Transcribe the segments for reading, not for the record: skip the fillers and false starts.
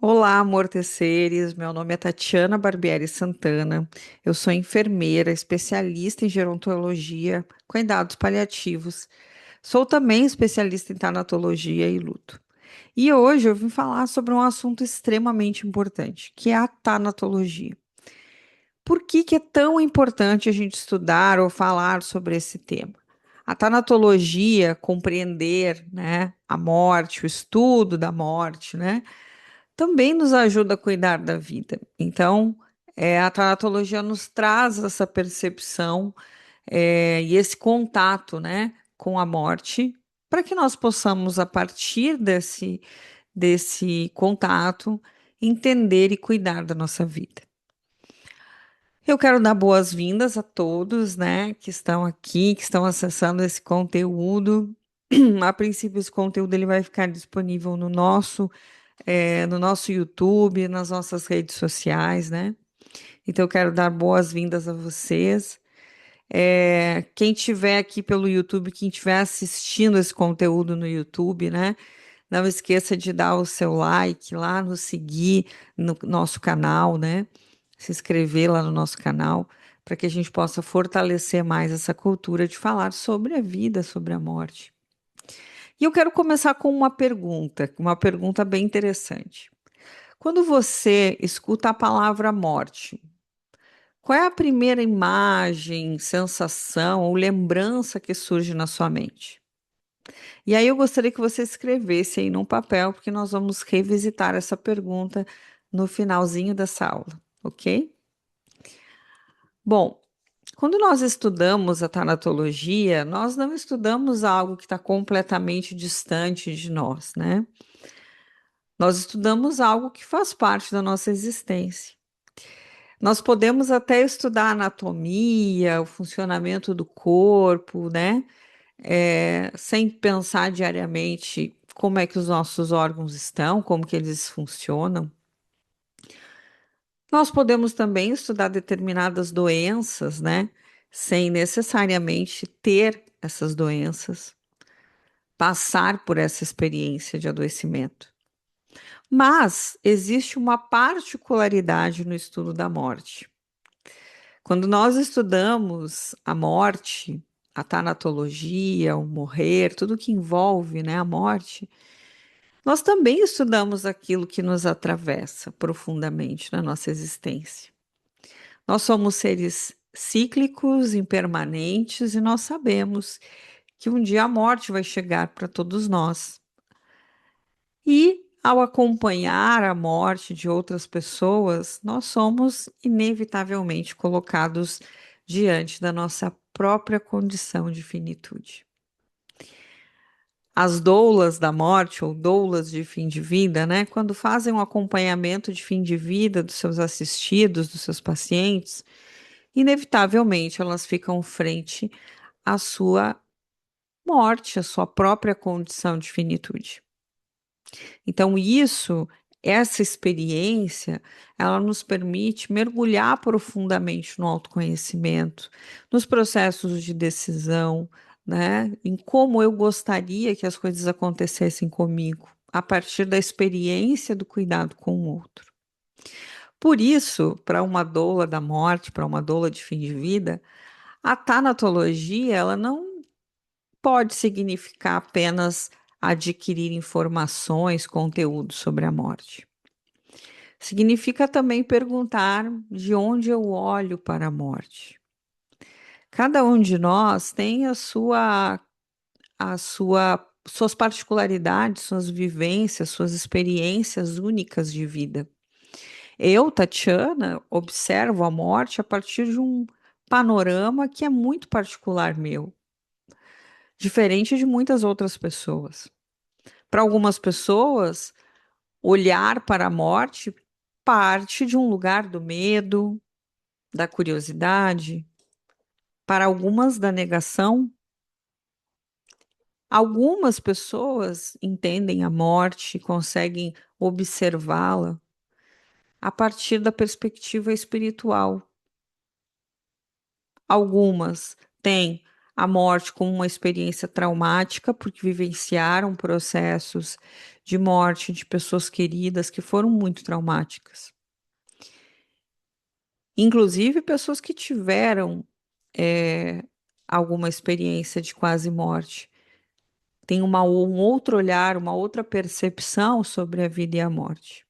Olá, amorteceres. Meu nome é Tatiana Barbieri Santana. Eu sou enfermeira, especialista em gerontologia, cuidados paliativos. Sou também especialista em tanatologia e luto. E hoje eu vim falar sobre um assunto extremamente importante, que é a tanatologia. Por que é tão importante a gente estudar ou falar sobre esse tema? A tanatologia, compreender, né, a morte, o estudo da morte, né? Também nos ajuda a cuidar da vida. Então, a tanatologia nos traz essa percepção, e esse contato, né, com a morte, para que nós possamos, a partir desse contato, entender e cuidar da nossa vida. Eu quero dar boas-vindas a todos, né, que estão aqui, que estão acessando esse conteúdo. A princípio, esse conteúdo ele vai ficar disponível no nosso YouTube, nas nossas redes sociais, né? Então, eu quero dar boas-vindas a vocês. Quem tiver aqui pelo YouTube, quem estiver assistindo esse conteúdo no YouTube, né? Não esqueça de dar o seu like lá, nos seguir no nosso canal, né? Se inscrever lá no nosso canal, para que a gente possa fortalecer mais essa cultura de falar sobre a vida, sobre a morte. E eu quero começar com uma pergunta bem interessante. Quando você escuta a palavra morte, qual é a primeira imagem, sensação ou lembrança que surge na sua mente? E aí eu gostaria que você escrevesse aí num papel, porque nós vamos revisitar essa pergunta no finalzinho dessa aula, ok? Bom, quando nós estudamos a tanatologia, nós não estudamos algo que está completamente distante de nós, né? Nós estudamos algo que faz parte da nossa existência. Nós podemos até estudar a anatomia, o funcionamento do corpo, né? Sem pensar diariamente como é que os nossos órgãos estão, como que eles funcionam. Nós podemos também estudar determinadas doenças, né? Sem necessariamente ter essas doenças, passar por essa experiência de adoecimento. Mas existe uma particularidade no estudo da morte. Quando nós estudamos a morte, a tanatologia, o morrer, tudo que envolve, né, a morte, nós também estudamos aquilo que nos atravessa profundamente na nossa existência. Nós somos seres cíclicos, impermanentes, e nós sabemos que um dia a morte vai chegar para todos nós. E ao acompanhar a morte de outras pessoas, nós somos inevitavelmente colocados diante da nossa própria condição de finitude. As doulas da morte, ou doulas de fim de vida, né, quando fazem um acompanhamento de fim de vida dos seus assistidos, dos seus pacientes, inevitavelmente elas ficam frente à sua morte, à sua própria condição de finitude. Então, essa experiência, ela nos permite mergulhar profundamente no autoconhecimento, nos processos de decisão, né? Em como eu gostaria que as coisas acontecessem comigo, a partir da experiência do cuidado com o outro. Por isso, para uma doula da morte, para uma doula de fim de vida, a tanatologia, ela não pode significar apenas adquirir informações, conteúdo sobre a morte. Significa também perguntar de onde eu olho para a morte. Cada um de nós tem suas particularidades, suas vivências, suas experiências únicas de vida. Eu, Tatiana, observo a morte a partir de um panorama que é muito particular meu, diferente de muitas outras pessoas. Para algumas pessoas, olhar para a morte parte de um lugar do medo, da curiosidade, para algumas da negação. Algumas pessoas entendem a morte, conseguem observá-la a partir da perspectiva espiritual. Algumas têm a morte como uma experiência traumática, porque vivenciaram processos de morte de pessoas queridas que foram muito traumáticas. Inclusive pessoas que tiveram é, alguma experiência de quase morte. Tem um outro olhar, uma outra percepção sobre a vida e a morte.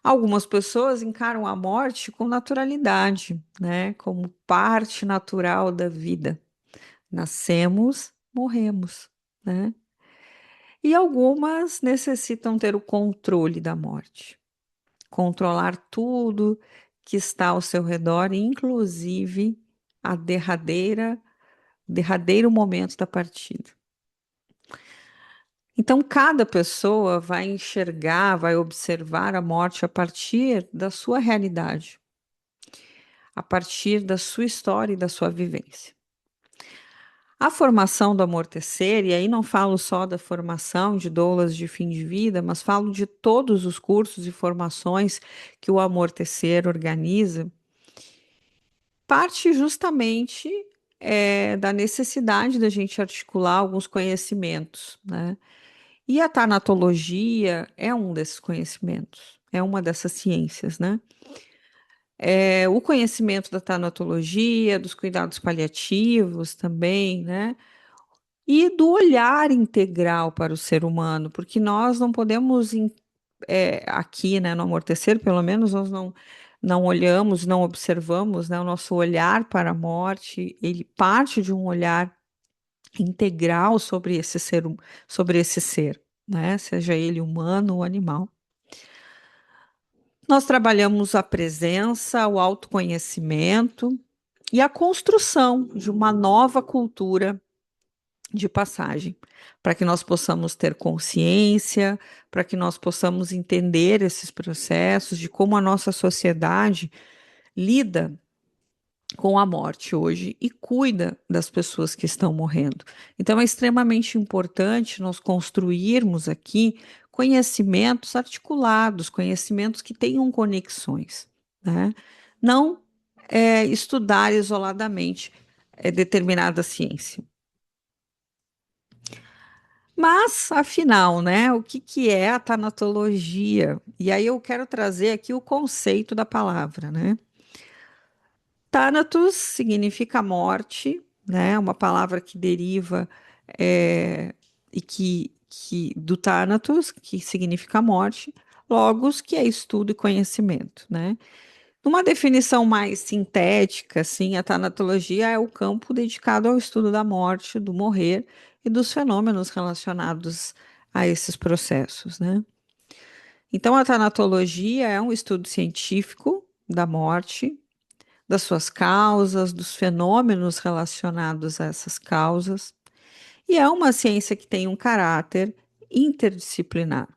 Algumas pessoas encaram a morte com naturalidade, né? Como parte natural da vida. Nascemos, morremos, né? E algumas necessitam ter o controle da morte, controlar tudo que está ao seu redor, inclusive a derradeiro momento da partida. Então, cada pessoa vai enxergar, vai observar a morte a partir da sua realidade, a partir da sua história e da sua vivência. A formação do amortecer, e aí não falo só da formação de doulas de fim de vida, mas falo de todos os cursos e formações que o amortecer organiza, parte justamente da necessidade da gente articular alguns conhecimentos, né? E a tanatologia é um desses conhecimentos, é uma dessas ciências, né? O conhecimento da tanatologia, dos cuidados paliativos também, né? E do olhar integral para o ser humano, porque nós não podemos, aqui, né, no amortecer, pelo menos, nós não olhamos, não observamos, né, o nosso olhar para a morte, ele parte de um olhar integral sobre esse ser, né, seja ele humano ou animal. Nós trabalhamos a presença, o autoconhecimento e a construção de uma nova cultura de passagem, para que nós possamos ter consciência, para que nós possamos entender esses processos de como a nossa sociedade lida com a morte hoje e cuida das pessoas que estão morrendo. Então é extremamente importante nós construirmos aqui conhecimentos articulados, conhecimentos que tenham conexões, né? Não estudar isoladamente determinada ciência. Mas, afinal, né, o que que é a tanatologia? E aí eu quero trazer aqui o conceito da palavra, né? Thanatos significa morte, né? Uma palavra que deriva e que do Thanatos, que significa morte, Logos, que é estudo e conhecimento, né? Numa definição mais sintética, assim, a tanatologia é o campo dedicado ao estudo da morte, do morrer e dos fenômenos relacionados a esses processos, né? Então, a tanatologia é um estudo científico da morte, das suas causas, dos fenômenos relacionados a essas causas, e é uma ciência que tem um caráter interdisciplinar,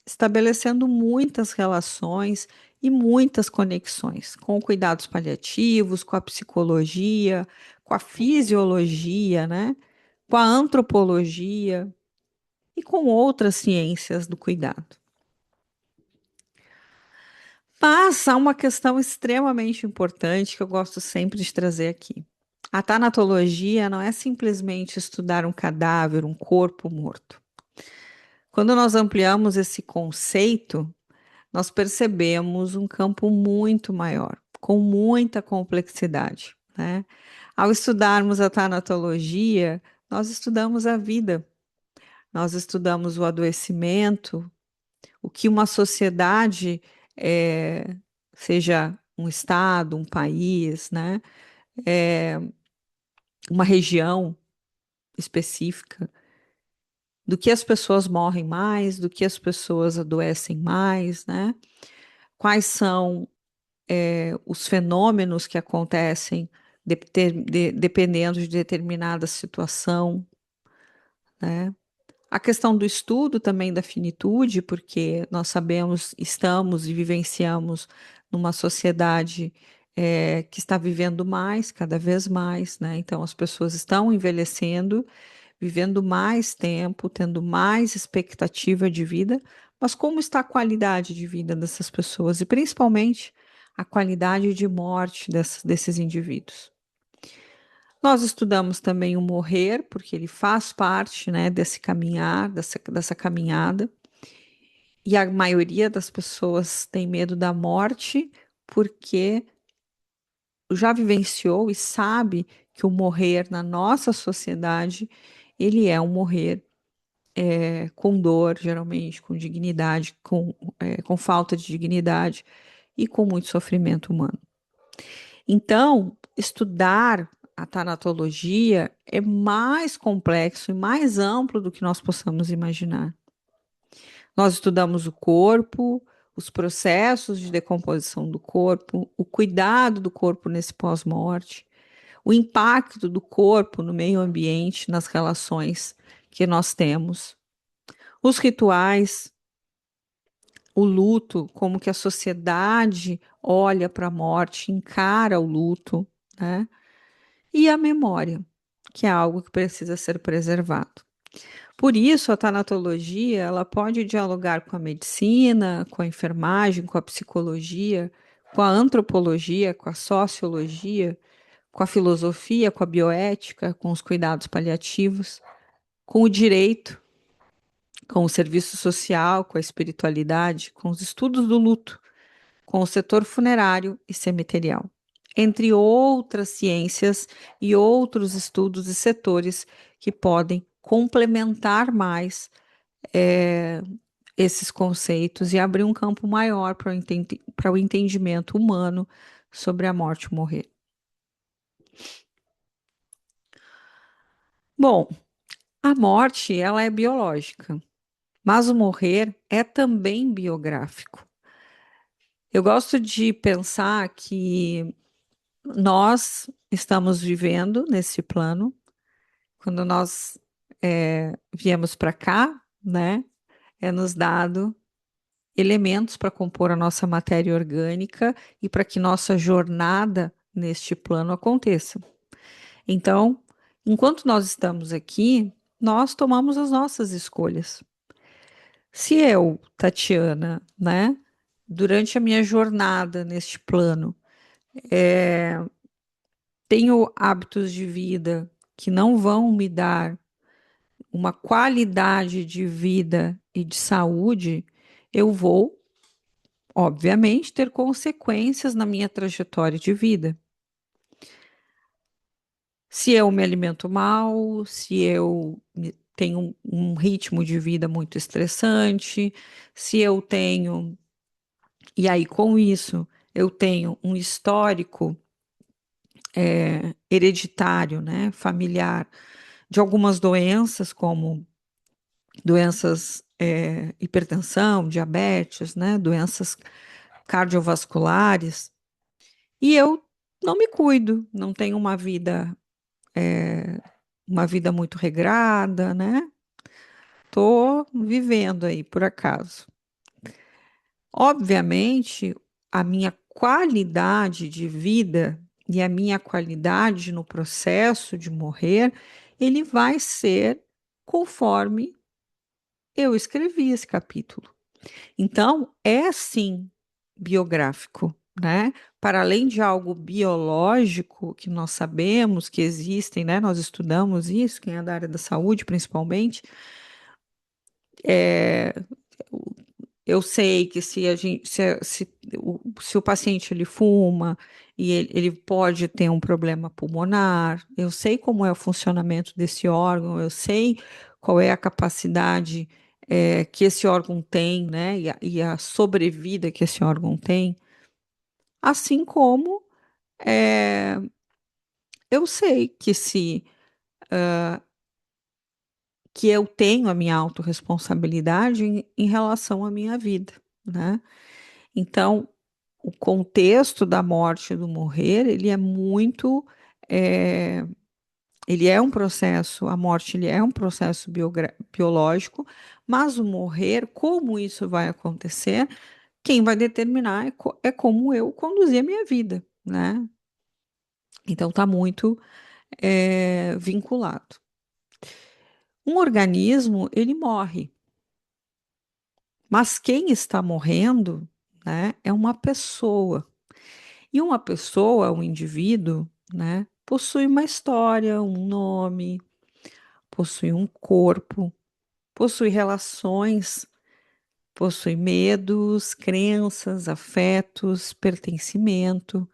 estabelecendo muitas relações e muitas conexões com cuidados paliativos, com a psicologia, com a fisiologia, né? Com a antropologia e com outras ciências do cuidado. Mas há uma questão extremamente importante que eu gosto sempre de trazer aqui. A tanatologia não é simplesmente estudar um cadáver, um corpo morto. Quando nós ampliamos esse conceito, nós percebemos um campo muito maior, com muita complexidade, né? Ao estudarmos a tanatologia, nós estudamos a vida, nós estudamos o adoecimento, o que uma sociedade, seja um estado, um país, né? Uma região específica, do que as pessoas morrem mais, do que as pessoas adoecem mais, né? Quais são os fenômenos que acontecem dependendo de determinada situação, né? A questão do estudo também da finitude, porque nós sabemos, estamos e vivenciamos numa sociedade que está vivendo mais, cada vez mais, né? Então as pessoas estão envelhecendo, vivendo mais tempo, tendo mais expectativa de vida, mas como está a qualidade de vida dessas pessoas e principalmente a qualidade de morte desses indivíduos? Nós estudamos também o morrer, porque ele faz parte, né, desse caminhar, dessa caminhada. E a maioria das pessoas tem medo da morte porque já vivenciou e sabe que o morrer na nossa sociedade, ele é um morrer com dor, geralmente, com dignidade, com falta de dignidade e com muito sofrimento humano. Então, estudar a tanatologia é mais complexo e mais amplo do que nós possamos imaginar. Nós estudamos o corpo, os processos de decomposição do corpo, o cuidado do corpo nesse pós-morte, o impacto do corpo no meio ambiente, nas relações que nós temos, os rituais, o luto, como que a sociedade olha para a morte, encara o luto, né? E a memória, que é algo que precisa ser preservado. Por isso, a tanatologia, ela pode dialogar com a medicina, com a enfermagem, com a psicologia, com a antropologia, com a sociologia, com a filosofia, com a bioética, com os cuidados paliativos, com o direito, com o serviço social, com a espiritualidade, com os estudos do luto, com o setor funerário e cemiterial, entre outras ciências e outros estudos e setores que podem complementar mais esses conceitos e abrir um campo maior para o entendimento humano sobre a morte e o morrer. Bom, a morte, ela é biológica, mas o morrer é também biográfico. Eu gosto de pensar que nós estamos vivendo nesse plano, quando nós viemos para cá, né? É nos dado elementos para compor a nossa matéria orgânica e para que nossa jornada neste plano aconteça. Então, enquanto nós estamos aqui, nós tomamos as nossas escolhas. Se eu, Tatiana, né, durante a minha jornada neste plano, tenho hábitos de vida que não vão me dar uma qualidade de vida e de saúde, eu vou, obviamente, ter consequências na minha trajetória de vida. Se eu me alimento mal, se eu tenho um ritmo de vida muito estressante, se eu tenho, e aí com isso, eu tenho um histórico hereditário, né, familiar, de algumas doenças, como doenças, hipertensão, diabetes, né, doenças cardiovasculares, e eu não me cuido, não tenho uma vida muito regrada, né? Tô vivendo aí por acaso. Obviamente, a minha qualidade de vida e a minha qualidade no processo de morrer, ele vai ser conforme eu escrevi esse capítulo. Então, é sim biográfico, né? Para além de algo biológico que nós sabemos que existem, né? Nós estudamos isso, quem é da área da saúde, principalmente. Eu sei que se a gente, se o paciente ele fuma e ele pode ter um problema pulmonar, eu sei como é o funcionamento desse órgão, eu sei qual é a capacidade que esse órgão tem, né, e a sobrevida que esse órgão tem, assim como é, eu sei que eu tenho a minha autorresponsabilidade em relação à minha vida, né? Então, o contexto da morte e do morrer, ele é muito, é, ele é um processo, a morte ele é um processo biológico, mas o morrer, como isso vai acontecer, quem vai determinar é como eu conduzir a minha vida, né? Então, está muito vinculado. Um organismo, ele morre, mas quem está morrendo, né, é uma pessoa. E uma pessoa, um indivíduo, né, possui uma história, um nome, possui um corpo, possui relações, possui medos, crenças, afetos, pertencimento,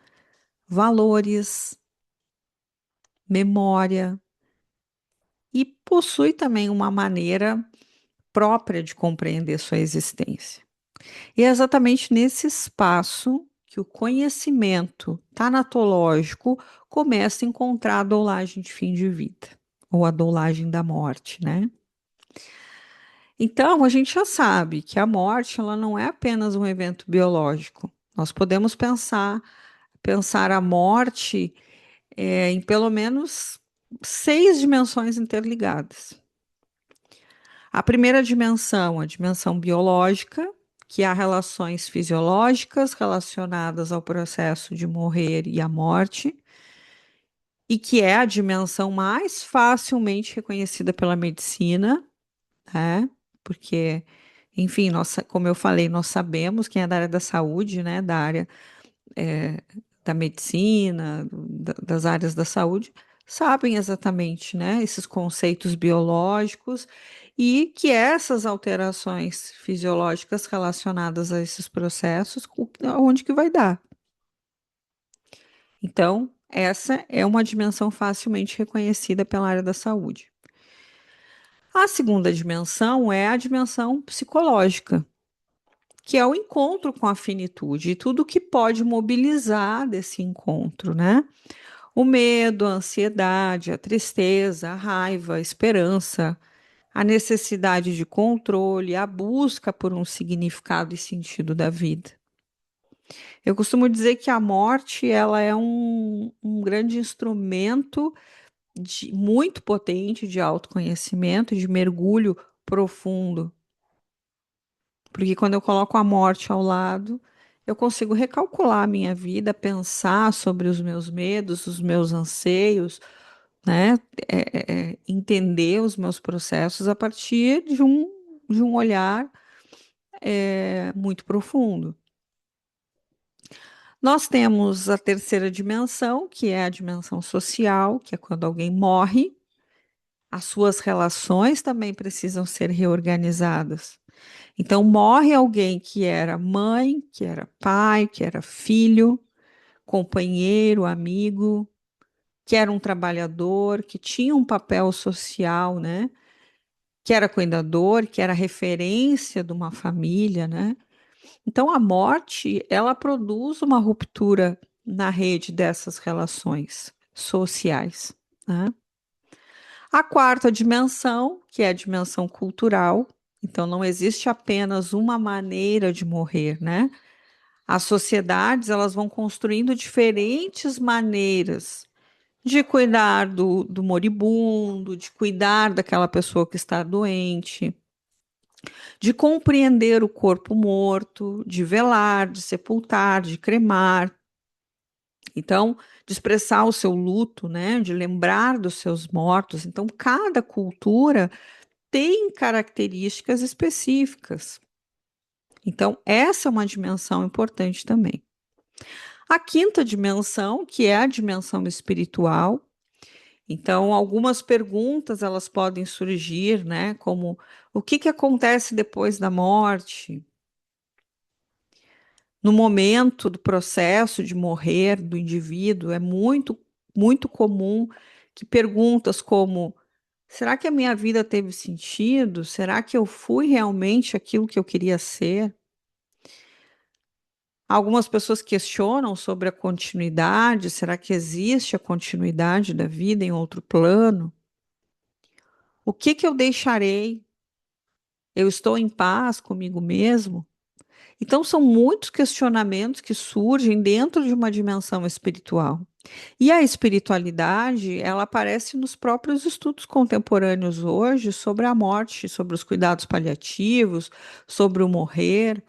valores, memória e possui também uma maneira própria de compreender sua existência. E é exatamente nesse espaço que o conhecimento tanatológico começa a encontrar a doulagem de fim de vida, ou a doulagem da morte, né? Então, a gente já sabe que a morte, ela não é apenas um evento biológico. Nós podemos pensar a morte em pelo menos 6 dimensões interligadas. A primeira dimensão, a dimensão biológica, que há relações fisiológicas relacionadas ao processo de morrer e à morte, e que é a dimensão mais facilmente reconhecida pela medicina, né? Porque, enfim, como eu falei, nós sabemos quem é da área da saúde, né? Da área eh, da medicina, das áreas da saúde, sabem exatamente, né, esses conceitos biológicos e que essas alterações fisiológicas relacionadas a esses processos, onde que vai dar. Então, essa é uma dimensão facilmente reconhecida pela área da saúde. A segunda dimensão é a dimensão psicológica, que é o encontro com a finitude e tudo que pode mobilizar desse encontro, né? O medo, a ansiedade, a tristeza, a raiva, a esperança, a necessidade de controle, a busca por um significado e sentido da vida. Eu costumo dizer que a morte ela é um grande instrumento muito potente de autoconhecimento, de mergulho profundo, porque quando eu coloco a morte ao lado, eu consigo recalcular a minha vida, pensar sobre os meus medos, os meus anseios, né? Entender os meus processos a partir de um olhar muito profundo. Nós temos a terceira dimensão, que é a dimensão social, que é quando alguém morre, as suas relações também precisam ser reorganizadas. Então, morre alguém que era mãe, que era pai, que era filho, companheiro, amigo, que era um trabalhador, que tinha um papel social, né? Que era cuidador, que era referência de uma família, né? Então a morte, ela produz uma ruptura na rede dessas relações sociais, né? A quarta dimensão, que é a dimensão cultural, então não existe apenas uma maneira de morrer, né? As sociedades, elas vão construindo diferentes maneiras de cuidar do moribundo, de cuidar daquela pessoa que está doente, de compreender o corpo morto, de velar, de sepultar, de cremar. Então, de expressar o seu luto, né, de lembrar dos seus mortos. Então, cada cultura tem características específicas. Então, essa é uma dimensão importante também. A quinta dimensão, que é a dimensão espiritual. Então, algumas perguntas elas podem surgir, né, como o que que acontece depois da morte? No momento do processo de morrer do indivíduo, é muito comum que perguntas como: será que a minha vida teve sentido? Será que eu fui realmente aquilo que eu queria ser? Algumas pessoas questionam sobre a continuidade: será que existe a continuidade da vida em outro plano? O que que eu deixarei? Eu estou em paz comigo mesmo? Então, são muitos questionamentos que surgem dentro de uma dimensão espiritual. E a espiritualidade, ela aparece nos próprios estudos contemporâneos hoje sobre a morte, sobre os cuidados paliativos, sobre o morrer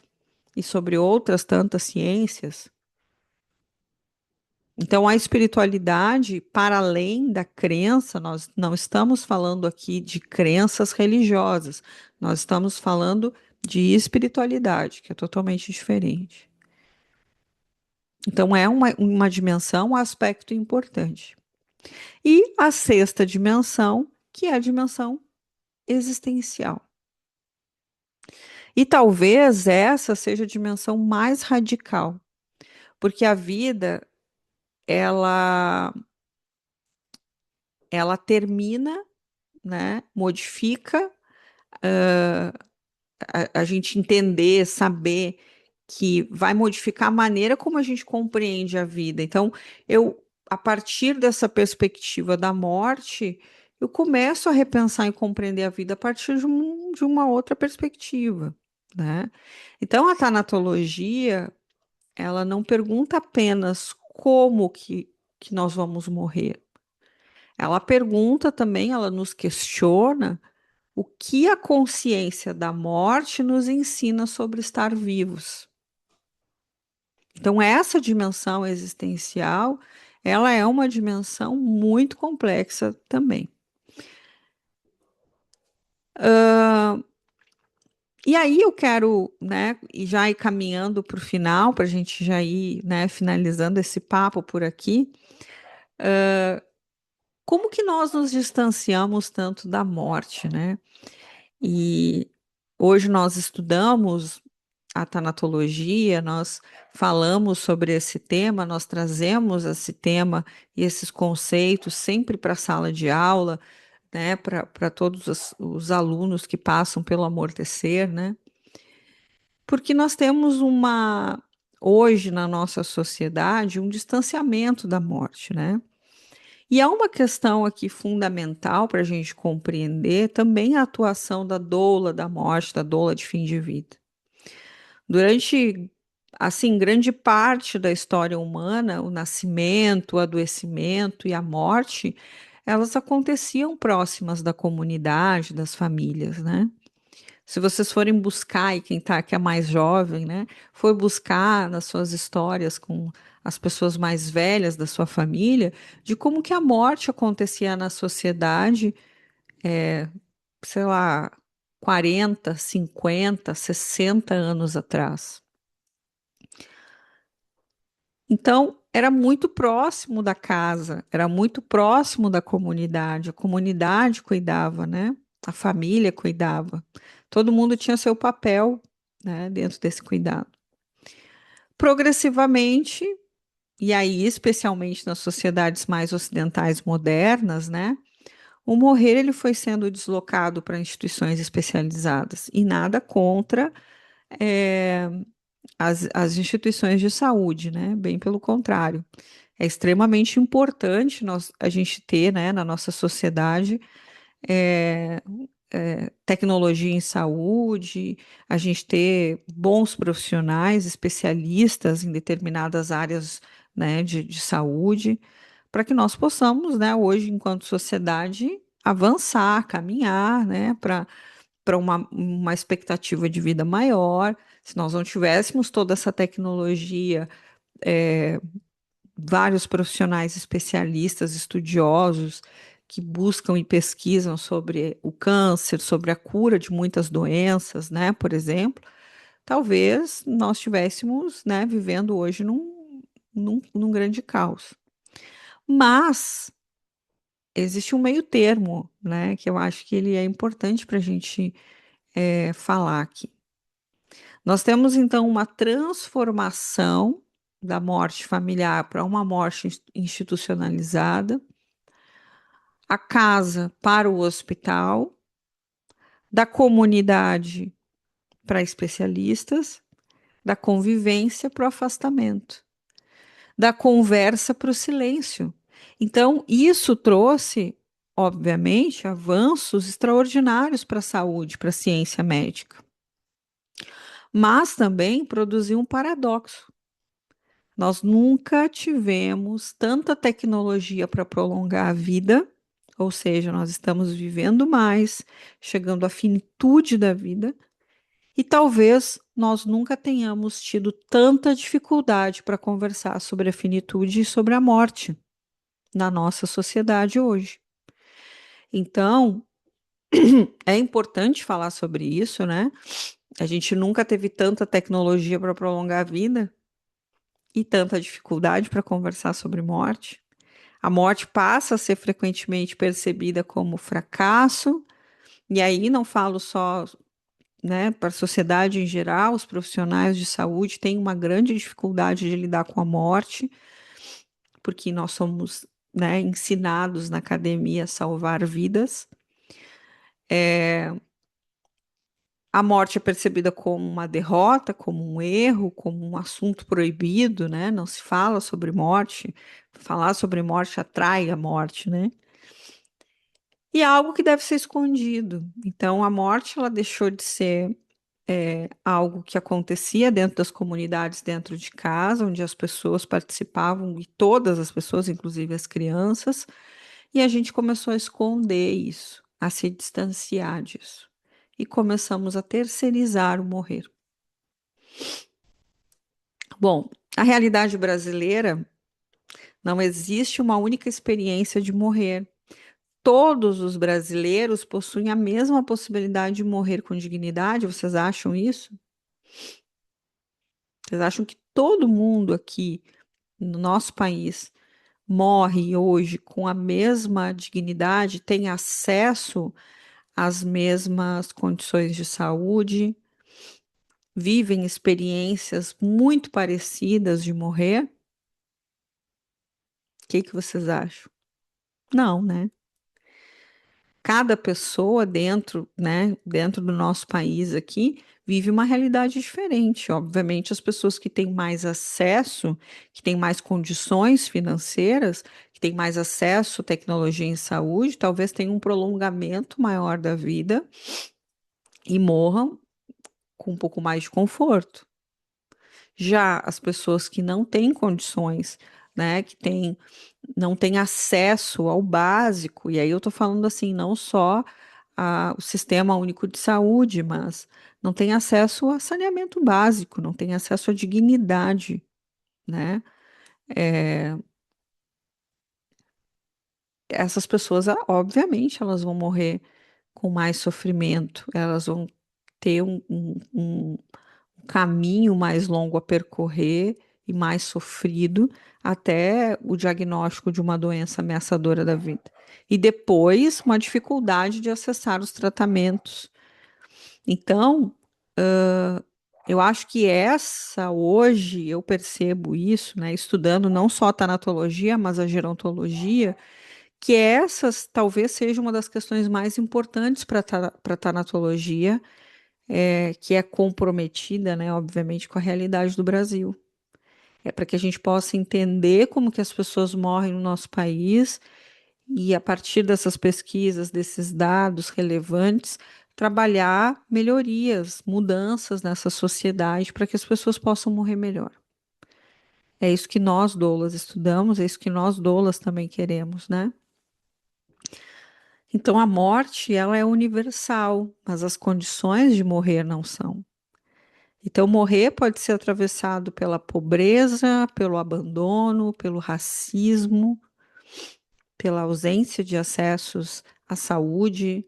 e sobre outras tantas ciências. Então, a espiritualidade, para além da crença, nós não estamos falando aqui de crenças religiosas, nós estamos falando de espiritualidade, que é totalmente diferente. Então, é uma dimensão, um aspecto importante. E a sexta dimensão, que é a dimensão existencial. E talvez essa seja a dimensão mais radical, porque a vida, ela, ela termina, né, modifica, a gente entender, saber que vai modificar a maneira como a gente compreende a vida. Então, a partir dessa perspectiva da morte, eu começo a repensar e compreender a vida a partir de uma outra perspectiva, né? Então, a tanatologia, ela não pergunta apenas como que nós vamos morrer. Ela pergunta também, ela nos questiona o que a consciência da morte nos ensina sobre estar vivos. Então, essa dimensão existencial, ela é uma dimensão muito complexa também. E aí eu quero, né, e já ir caminhando para o final, para a gente já ir, né, finalizando esse papo por aqui. Como que nós nos distanciamos tanto da morte, né? E hoje nós estudamos a tanatologia, nós falamos sobre esse tema, nós trazemos esse tema e esses conceitos sempre para a sala de aula, né, para todos os alunos que passam pelo amortecer, né? Porque nós temos hoje na nossa sociedade, um distanciamento da morte, né? E há uma questão aqui fundamental para a gente compreender também a atuação da doula da morte, da doula de fim de vida. Durante, assim, grande parte da história humana, o nascimento, o adoecimento e a morte, elas aconteciam próximas da comunidade, das famílias, né? Se vocês forem buscar, e quem tá, que é mais jovem, né, for buscar nas suas histórias com as pessoas mais velhas da sua família, de como que a morte acontecia na sociedade, sei lá, 40, 50, 60 anos atrás. Então, era muito próximo da casa, era muito próximo da comunidade. A comunidade cuidava, né? A família cuidava. Todo mundo tinha seu papel, né, dentro desse cuidado. Progressivamente, e aí especialmente nas sociedades mais ocidentais modernas, né? O morrer ele foi sendo deslocado para instituições especializadas e nada contra as instituições de saúde, né? Bem pelo contrário. É extremamente importante a gente ter, né, na nossa sociedade, é, tecnologia em saúde, a gente ter bons profissionais, especialistas em determinadas áreas, né, de saúde, para que nós possamos, né, hoje, enquanto sociedade, avançar, caminhar, né, para uma expectativa de vida maior. Se nós não tivéssemos toda essa tecnologia, vários profissionais especialistas, estudiosos, que buscam e pesquisam sobre o câncer, sobre a cura de muitas doenças, né, por exemplo, talvez nós estivéssemos, né, vivendo hoje num grande caos. Mas existe um meio termo, né, que eu acho que ele é importante para a gente falar aqui. Nós temos, então, uma transformação da morte familiar para uma morte institucionalizada, a casa para o hospital, da comunidade para especialistas, da convivência para o afastamento, da conversa para o silêncio. Então, isso trouxe, obviamente, avanços extraordinários para a saúde, para a ciência médica, mas também produziu um paradoxo. Nós nunca tivemos tanta tecnologia para prolongar a vida, ou seja, nós estamos vivendo mais, chegando à finitude da vida, e talvez nós nunca tenhamos tido tanta dificuldade para conversar sobre a finitude e sobre a morte na nossa sociedade hoje. Então, é importante falar sobre isso, né? A gente nunca teve tanta tecnologia para prolongar a vida e tanta dificuldade para conversar sobre morte. A morte passa a ser frequentemente percebida como fracasso, e aí não falo só, né, para a sociedade em geral, os profissionais de saúde têm uma grande dificuldade de lidar com a morte, porque nós somos, né, ensinados na academia a salvar vidas. A morte é percebida como uma derrota, como um erro, como um assunto proibido, né? Não se fala sobre morte. Falar sobre morte atrai a morte, né? E é algo que deve ser escondido. Então, a morte ela deixou de ser algo que acontecia dentro das comunidades, dentro de casa, onde as pessoas participavam, e todas as pessoas, inclusive as crianças, e a gente começou a esconder isso, a se distanciar disso. E começamos a terceirizar o morrer. Bom, a realidade brasileira não existe uma única experiência de morrer. Todos os brasileiros possuem a mesma possibilidade de morrer com dignidade. Vocês acham isso? Vocês acham que todo mundo aqui no nosso país morre hoje com a mesma dignidade, tem acesso às mesmas condições de saúde, vivem experiências muito parecidas de morrer? O que vocês acham? Não, né? Cada pessoa dentro, né, dentro do nosso país aqui, vive uma realidade diferente. Obviamente, as pessoas que têm mais acesso, que têm mais condições financeiras, que têm mais acesso à tecnologia em saúde, talvez tenham um prolongamento maior da vida e morram com um pouco mais de conforto. Já as pessoas que não têm condições, né, que têm não tem acesso ao básico, e aí eu estou falando assim, não só o Sistema Único de Saúde, mas não tem acesso a saneamento básico, não tem acesso à dignidade, né? É, essas pessoas, obviamente, elas vão morrer com mais sofrimento, elas vão ter um caminho mais longo a percorrer e mais sofrido até o diagnóstico de uma doença ameaçadora da vida. E depois, uma dificuldade de acessar os tratamentos. Então, eu acho que essa, hoje, eu percebo isso, né, estudando não só a tanatologia, mas a gerontologia, que essas talvez seja uma das questões mais importantes para a tanatologia, que é comprometida, né, obviamente, com a realidade do Brasil. É para que a gente possa entender como que as pessoas morrem no nosso país e, a partir dessas pesquisas, desses dados relevantes, trabalhar melhorias, mudanças nessa sociedade para que as pessoas possam morrer melhor. É isso que nós, doulas, estudamos, é isso que nós, doulas, também queremos, né? Então, a morte, ela é universal, mas as condições de morrer não são. Então, morrer pode ser atravessado pela pobreza, pelo abandono, pelo racismo, pela ausência de acessos à saúde,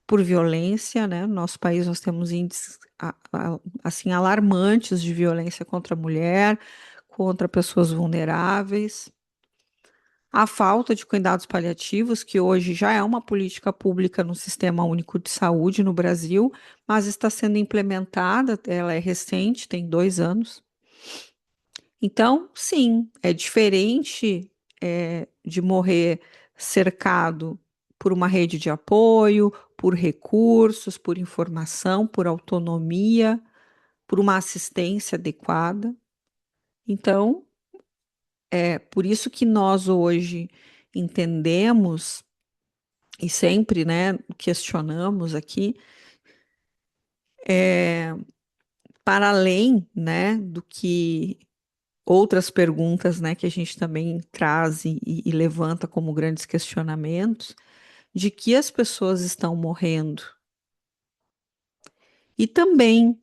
por violência, né? No nosso país nós temos índices assim alarmantes de violência contra a mulher, contra pessoas vulneráveis. A falta de cuidados paliativos, que hoje já é uma política pública no Sistema Único de Saúde no Brasil, mas está sendo implementada, ela é recente, tem 2 anos. Então, sim, é diferente de morrer cercado por uma rede de apoio, por recursos, por informação, por autonomia, por uma assistência adequada. Então, é por isso que nós hoje entendemos e sempre, né, questionamos aqui, para além, né, do que outras perguntas, né, que a gente também traz e levanta como grandes questionamentos, de que as pessoas estão morrendo e também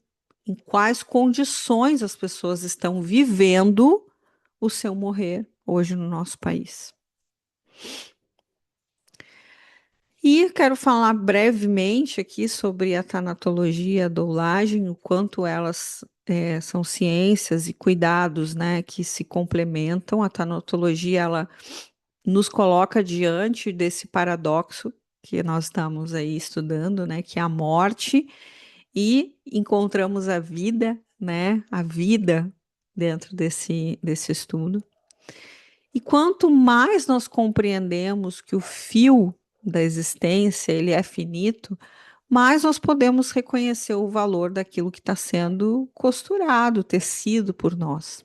em quais condições as pessoas estão vivendo o seu morrer hoje no nosso país. E quero falar brevemente aqui sobre a tanatologia, a doulagem, o quanto elas são ciências e cuidados, né, que se complementam. A tanatologia, ela nos coloca diante desse paradoxo que nós estamos aí estudando, né, que é a morte, e encontramos a vida, né, a vida dentro desse estudo. E quanto mais nós compreendemos que o fio da existência ele é finito, mais nós podemos reconhecer o valor daquilo que está sendo costurado, tecido por nós.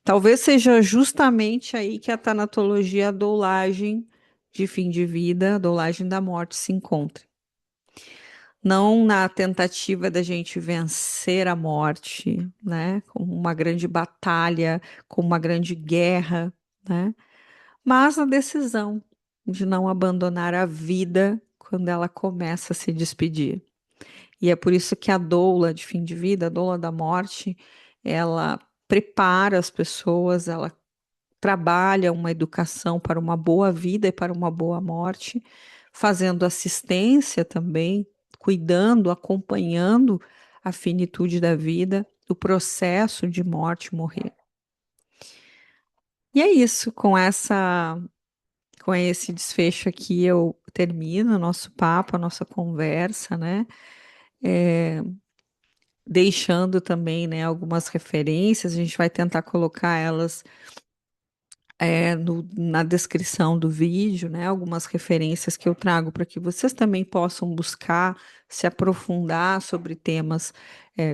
Talvez seja justamente aí que a tanatologia, a doulagem de fim de vida, a doulagem da morte se encontra. Não na tentativa da gente vencer a morte, né, como uma grande batalha, como uma grande guerra, né, mas na decisão de não abandonar a vida quando ela começa a se despedir. E é por isso que a doula de fim de vida, a doula da morte, ela prepara as pessoas, ela trabalha uma educação para uma boa vida e para uma boa morte, fazendo assistência também, cuidando, acompanhando a finitude da vida, o processo de morte e morrer. E é isso, com esse desfecho aqui eu termino o nosso papo, a nossa conversa, né? Deixando também, né, algumas referências, a gente vai tentar colocar elas na descrição do vídeo, né, algumas referências que eu trago para que vocês também possam buscar se aprofundar sobre temas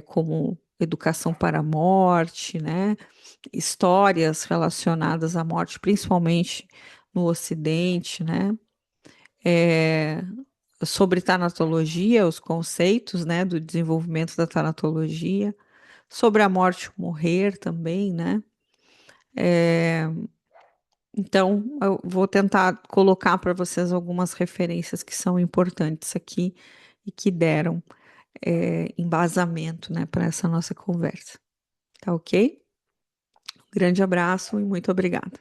como educação para a morte, né, histórias relacionadas à morte, principalmente no Ocidente, né, é, sobre tanatologia, os conceitos, né, do desenvolvimento da tanatologia, sobre a morte e o morrer também, né. Então, eu vou tentar colocar para vocês algumas referências que são importantes aqui e que deram embasamento, né, para essa nossa conversa. Tá ok? Grande abraço e muito obrigada.